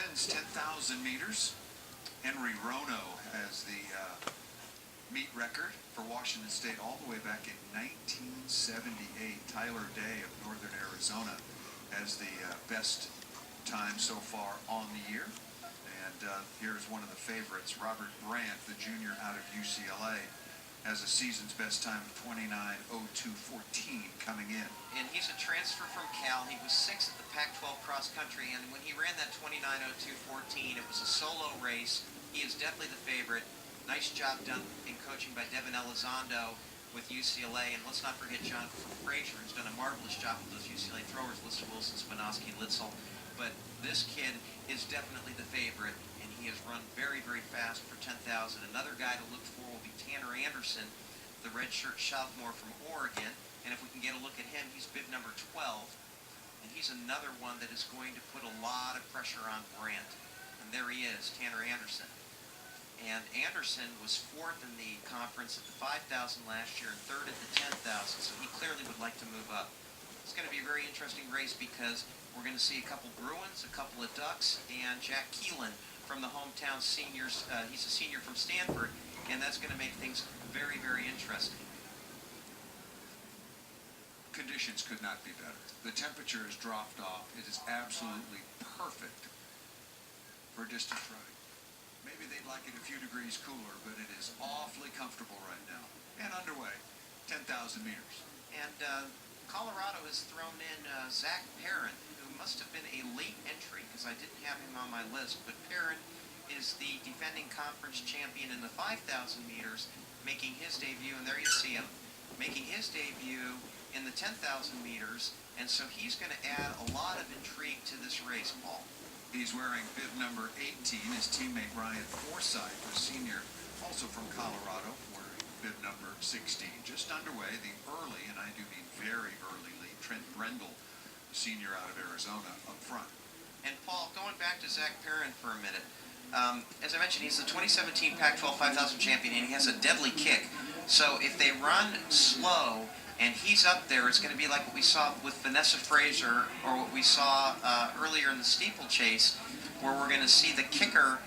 men's 10,000 meters. Henry Rono has the meet record for Washington State all the way back in 1978. Tyler Day of Northern Arizona has the best time so far on the year. And here's one of the favorites, Robert Brandt, the junior out of UCLA, has a season's best time of 29:02:14 coming in. And he's a transfer from Cal. He was 6th at the Pac12 cross country, and when he ran that 29:02:14, it was a solo race. He is definitely the favorite. Nice job done in coaching by Devin Elizondo with UCLA, and let's not forget John Frazier, who's done a marvelous job with those UCLA throwers, Lissa Wilson, Spinoski, and Litzel. But this kid is definitely the favorite, and he has run very, very fast for 10,000. Another guy to look for will be Tanner Anderson, the redshirt sophomore from Oregon. And if we can get a look at him, he's bib number 12. And he's another one that is going to put a lot of pressure on Brandt. And there he is, Tanner Anderson. And Anderson was 4th in the conference at the 5,000 last year and 3rd at the 10,000. So he clearly would like to move up. It's going to be a very interesting race because we're going to see a couple Bruins, a couple of Ducks, and Jack Keelan from the hometown seniors. He's a senior from Stanford, and that's going to make things very, very interesting. Conditions could not be better. The temperature has dropped off. It is absolutely perfect for a distance ride. Maybe they'd like it a few degrees cooler, but it is awfully comfortable right now. And underway, 10,000 meters. And Colorado has thrown in Zach Perrin, who must have been a late entry because I didn't have him on my list. But Perrin is the defending conference champion in the 5,000 meters, making his debut, and there you see him, making his debut in the 10,000 meters. And so he's going to add a lot of intrigue to this race, Paul. He's wearing bib number 18. His teammate Ryan Forsythe, a senior, also from Colorado, wearing bib number 16. Just underway, the early, and I do mean very early lead, Trent Brendel, senior out of Arizona, up front. And Paul, going back to Zach Perrin for a minute, as I mentioned, he's the 2017 Pac12 5,000 champion, and he has a deadly kick. So if they run slow and he's up there, it's going to be like what we saw with Vanessa Frazier, or what we saw earlier in the steeplechase, where we're going to see the kicker,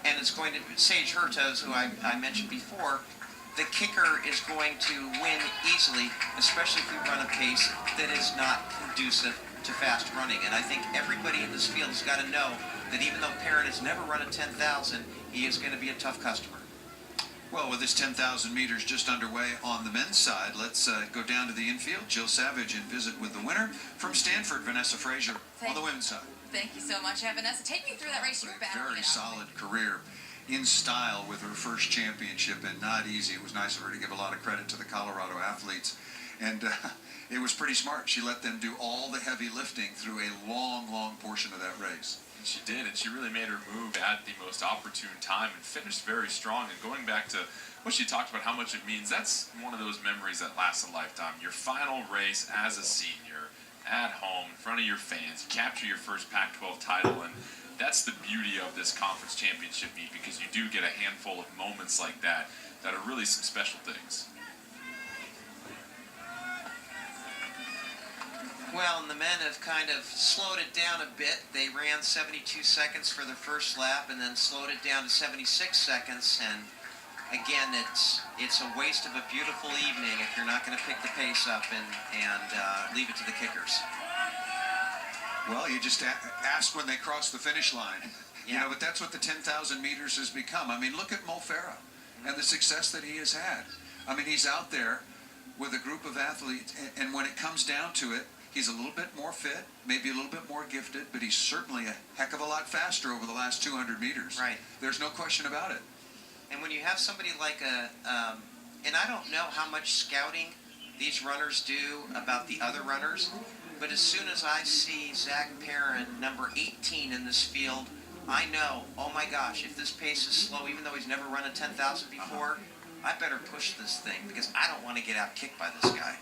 and it's going to, Sage Hurtos, who I mentioned before, the kicker is going to win easily, especially if we run a pace that is not conducive to fast running. And I think everybody in this field has got to know that even though Perrin has never run a 10,000, he is going to be a tough customer. Well, with this 10,000 meters just underway on the men's side, let's go down to the infield. Jill Savage and visit with the winner from Stanford, Vanessa Frazier, on the women's side. Thank you so much, Vanessa. Take me through that race. You're battling. Very solid career in style with her first championship, and not easy. It was nice of her to give a lot of credit to the Colorado athletes. And it was pretty smart. She let them do all the heavy lifting through a long, long portion of that race. And she did, and she really made her move at the most opportune time and finished very strong. And going back to what she talked about, how much it means, that's one of those memories that lasts a lifetime. Your final race as a senior, at home, in front of your fans, you capture your first Pac-12 title, and that's the beauty of this conference championship meet, because you do get a handful of moments like that that are really some special things. Well, and the men have kind of slowed it down a bit. They ran 72 seconds for the first lap and then slowed it down to 76 seconds. And again, it's a waste of a beautiful evening if you're not going to pick the pace up and leave it to the kickers. Well, you just ask when they cross the finish line. Yeah. You know, but that's what the 10,000 meters has become. I mean, look at Mo Farah and the success that he has had. I mean, he's out there with a group of athletes, and when it comes down to it, he's a little bit more fit, maybe a little bit more gifted, but he's certainly a heck of a lot faster over the last 200 meters. Right. There's no question about it. And when you have somebody like and I don't know how much scouting these runners do about the other runners, but as soon as I see Zach Perrin, number 18 in this field, I know, oh my gosh, if this pace is slow, even though he's never run a 10,000 before, I better push this thing because I don't want to get out kicked by this guy.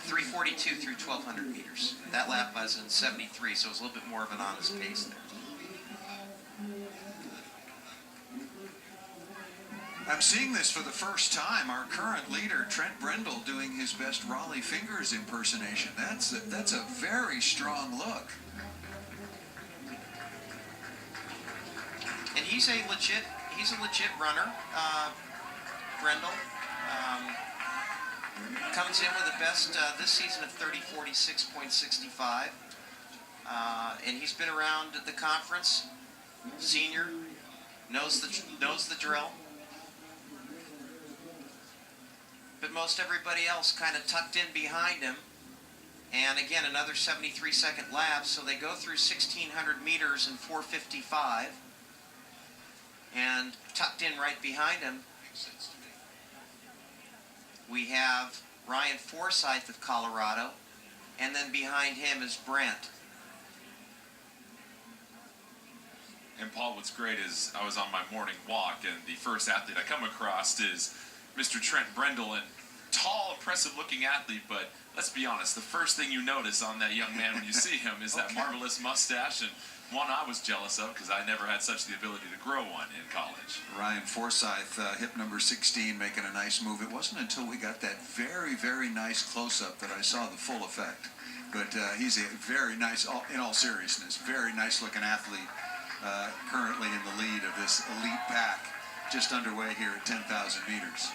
3:42 through 1,200 meters. That lap was in 73, so it was a little bit more of an honest pace there. I'm seeing this for the first time. Our current leader, Trent Brendel, doing his best Raleigh Fingers impersonation. That's a very strong look. he's a legit runner. Brendel comes in with the best this season of 30:46.65, and he's been around the conference. Senior, knows the drill. But most everybody else kind of tucked in behind him. And again, another 73-second lap, so they go through 1,600 meters in 4:55. And tucked in right behind him, we have Ryan Forsyth of Colorado, and then behind him is Brant. And Paul, what's great is I was on my morning walk, and the first athlete I come across is Mr. Trent Brendel, and tall, impressive-looking athlete, but let's be honest, the first thing you notice on that young man when you see him is that marvelous mustache, and one I was jealous of because I never had such the ability to grow one in college. Ryan Forsyth, hip number 16, making a nice move. It wasn't until we got that very, very nice close-up that I saw the full effect. But he's a very nice, in all seriousness, very nice-looking athlete. Currently in the lead of this elite pack, just underway here at 10,000 meters.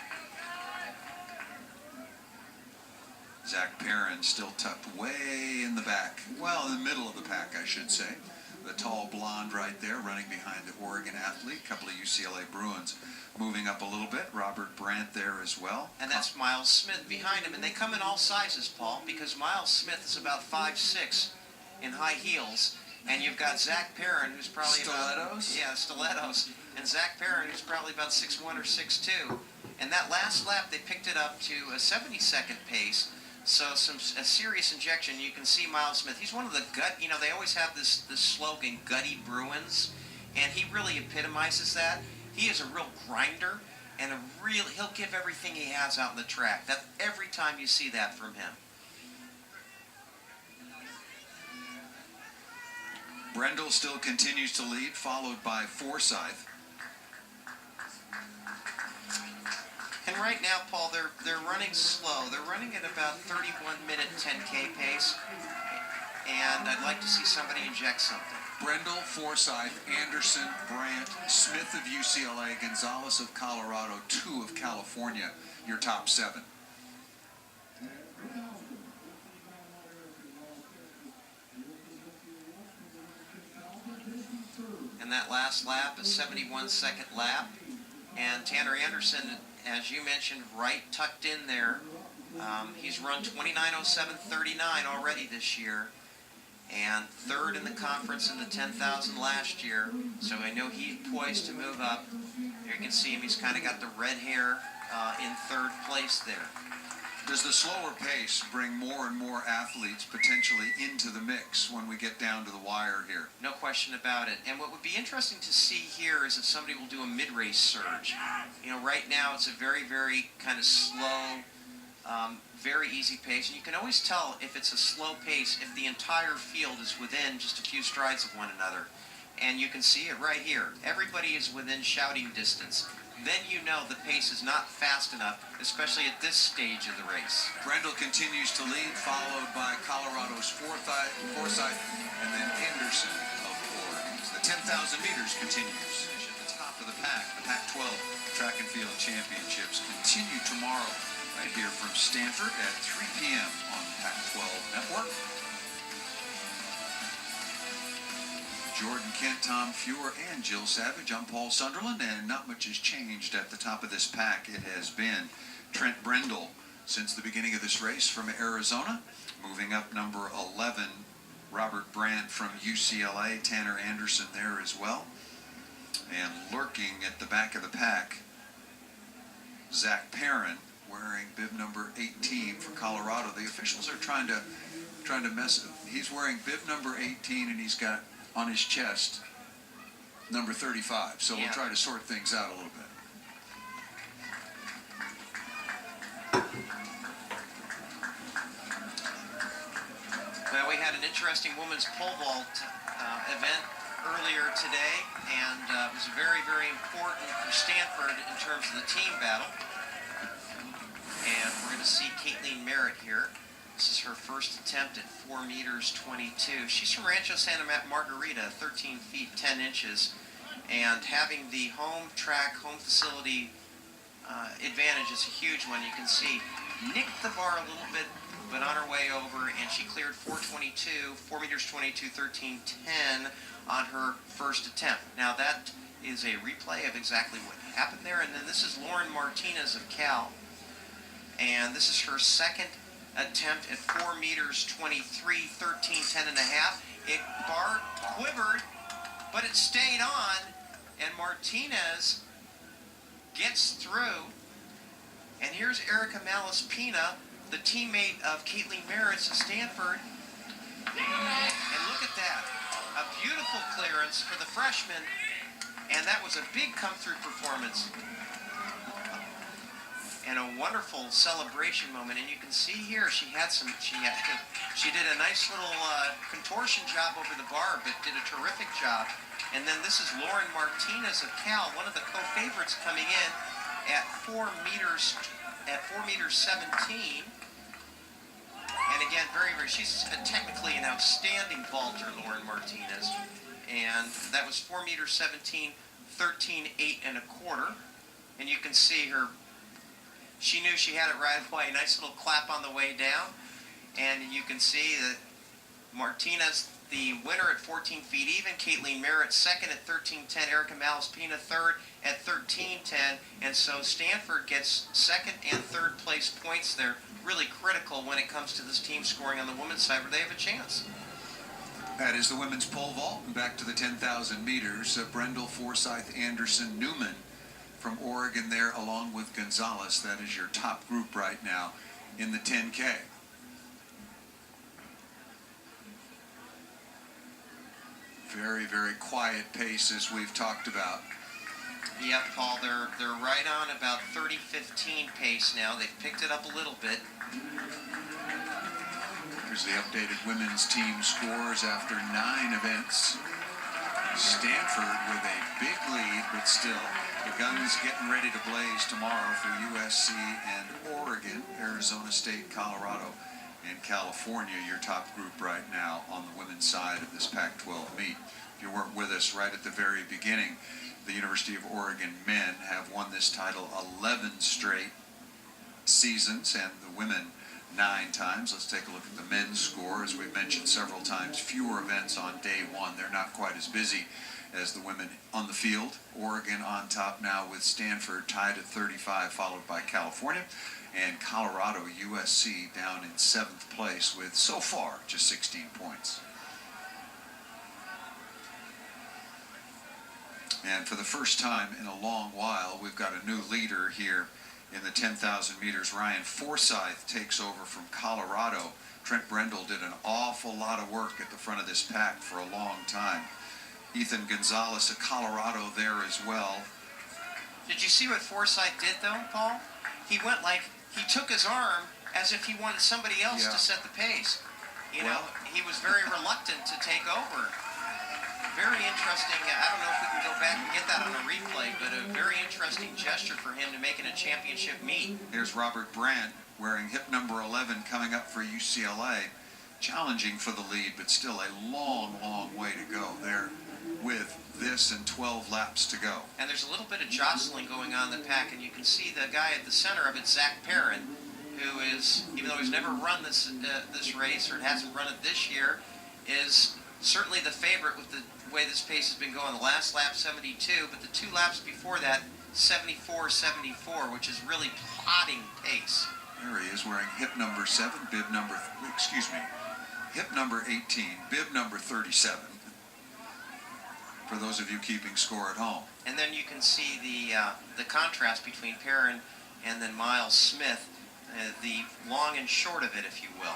Zach Perrin still tucked way in the back, well, in the middle of the pack, I should say. The tall blonde right there running behind the Oregon athlete, a couple of UCLA Bruins moving up a little bit. Robert Brant there as well. And that's Miles Smith behind him, and they come in all sizes, Paul, because Miles Smith is about 5'6" in high heels. And you've got Zach Perrin, who's probably stilettos? Stilettos. And Zach Perrin, who's probably about 6'1" or 6'2". And that last lap, they picked it up to a 70-second pace. So a serious injection. You can see Miles Smith. He's one of the they always have this slogan, Gutty Bruins. And he really epitomizes that. He is a real grinder, and he'll give everything he has out in the track. That every time you see that from him. Brendel still continues to lead, followed by Forsyth. And right now, Paul, they're running slow. They're running at about 31-minute 10K pace. And I'd like to see somebody inject something. Brendel, Forsyth, Anderson, Brant, Smith of UCLA, Gonzalez of Colorado, 2 of California, your top 7. And that last lap, a 71-second lap. And Tanner Anderson, as you mentioned, right tucked in there. He's run 29:07.39 already this year. And 3rd in the conference in the 10,000 last year. So I know he's poised to move up. Here you can see him. He's kind of got the red hair in 3rd place there. Does the slower pace bring more and more athletes potentially into the mix when we get down to the wire here? No question about it. And what would be interesting to see here is if somebody will do a mid-race surge. Right now it's a very, very kind of slow, very easy pace. And you can always tell if it's a slow pace if the entire field is within just a few strides of one another. And you can see it right here. Everybody is within shouting distance. Then you know the pace is not fast enough, especially at this stage of the race. Brendel continues to lead, followed by Colorado's Forsyth, and then Anderson of Oregon. The 10,000 meters continues. At the top of the pack, the PAC12 Track and Field Championships continue tomorrow right here from Stanford at 3 p.m. on the PAC12 Network. Jordan Kent, Tom Fuhr, and Jill Savage. I'm Paul Sunderland, and not much has changed at the top of this pack. It has been Trent Brendel since the beginning of this race from Arizona. Moving up, number 11, Robert Brant from UCLA. Tanner Anderson there as well. And lurking at the back of the pack, Zach Perrin, wearing bib number 18 for Colorado. The officials are trying to mess. He's wearing bib number 18, and he's got on his chest number 35. So we'll try to sort things out a little bit. Well, we had an interesting women's pole vault event earlier today, and it was very, very important for Stanford in terms of the team battle. And we're going to see Caitlin Merritt here. This is her first attempt at 4 meters 22. She's from Rancho Santa Margarita, 13 feet 10 inches. And having the home track, home facility advantage is a huge one. You can see nicked the bar a little bit, but on her way over, and she cleared 4:22, 4 meters 22, 13:10 on her first attempt. Now that is a replay of exactly what happened there. And then this is Lauren Martinez of Cal, and this is her second attempt at 4 meters 23, 13:10 and a half. It bar quivered, but it stayed on, and Martinez gets through. And here's Erica Malaspina, the teammate of Caitlin Merritt's at Stanford. And look at that. A beautiful clearance for the freshman, and that was a big come-through performance. And a wonderful celebration moment. And you can see here she did a nice little contortion job over the bar, but did a terrific job. And then this is Lauren Martinez of Cal, one of the co-favorites, coming in at 4 meters 17. And again, she's technically an outstanding vaulter, Lauren Martinez. And that was 4 meters 17, 13:8 and a quarter. And you can see her. She knew she had it right away. Nice little clap on the way down. And you can see that Martinez, the winner at 14 feet even. Caitlin Merritt second at 13:10. Erica Malaspina third at 13:10. And so Stanford gets second and third place points. They're really critical when it comes to this team scoring on the women's side, where they have a chance. That is the women's pole vault. And back to the 10,000 meters. Brendel, Forsyth, Anderson, Newman from Oregon there, along with Gonzalez. That is your top group right now in the 10K. Very, very quiet pace, as we've talked about. Yep, Paul, they're right on about 30:15 pace now. They've picked it up a little bit. Here's the updated women's team scores after 9 events. Stanford with a big lead, but still, the guns getting ready to blaze tomorrow for USC and Oregon, Arizona State, Colorado, and California, your top group right now on the women's side of this Pac-12 meet. If you weren't with us right at the very beginning, the University of Oregon men have won this title 11 straight seasons, and the women 9 times. Let's take a look at the men's score. As we've mentioned several times, fewer events on day one. They're not quite as busy as the women on the field. Oregon on top now with Stanford tied at 35, followed by California. And Colorado, USC, down in 7th place with, so far, just 16 points. And for the first time in a long while, we've got a new leader here in the 10,000 meters. Ryan Forsyth takes over from Colorado. Trent Brendel did an awful lot of work at the front of this pack for a long time. Ethan Gonzalez of Colorado there as well. Did you see what Forsyth did, though, Paul? He went he took his arm as if he wanted somebody else to set the pace. You know, he was very reluctant to take over. Very interesting. I don't know if we can go back and get that on a replay, but a very interesting gesture for him to make in a championship meet. Here's Robert Brandt wearing hip number 11 coming up for UCLA. Challenging for the lead, but still a long, long way to go there with this and 12 laps to go. And there's a little bit of jostling going on in the pack, and you can see the guy at the center of it, Zach Perrin, who is, even though he's never run this race, or hasn't run it this year, is certainly the favorite with the way this pace has been going. The last lap 72, but the 2 laps before that 74-74, which is really plodding pace. There he is wearing hip number 7, bib number, hip number 18, bib number 37. For those of you keeping score at home. And then you can see the contrast between Perrin and then Miles Smith, the long and short of it, if you will.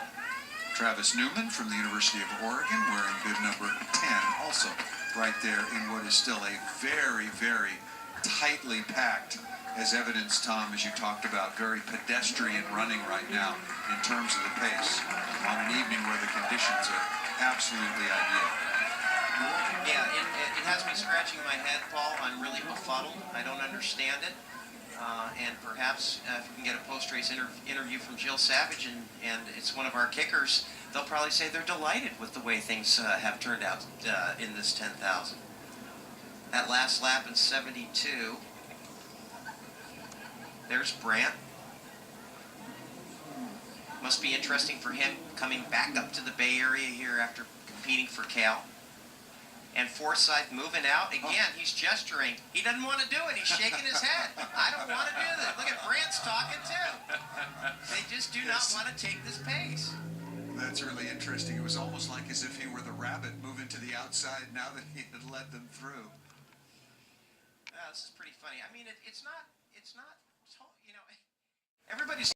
Travis Newman from the University of Oregon wearing bib number 10, also right there in what is still a very, very tightly packed, as evidenced, Tom, as you talked about, very pedestrian running right now in terms of the pace on an evening where the conditions are absolutely ideal. Yeah, it has me scratching my head, Paul. I'm really befuddled. I don't understand it. And perhaps if we can get a post-race interview from Jill Savage, and it's one of our kickers, they'll probably say they're delighted with the way things have turned out in this 10,000. that last lap in 72. There's Brandt. Must be interesting for him coming back up to the Bay Area here after competing for Cal. And Forsyth moving out. Again, he's gesturing. He doesn't want to do it. He's shaking his head. I don't want to do this. Look at Brandt's talking too. They just do not want to take this pace. That's really interesting. It was almost like as if he were the rabbit moving to the outside now that he had led them through. This is pretty funny. I mean, it's not, everybody's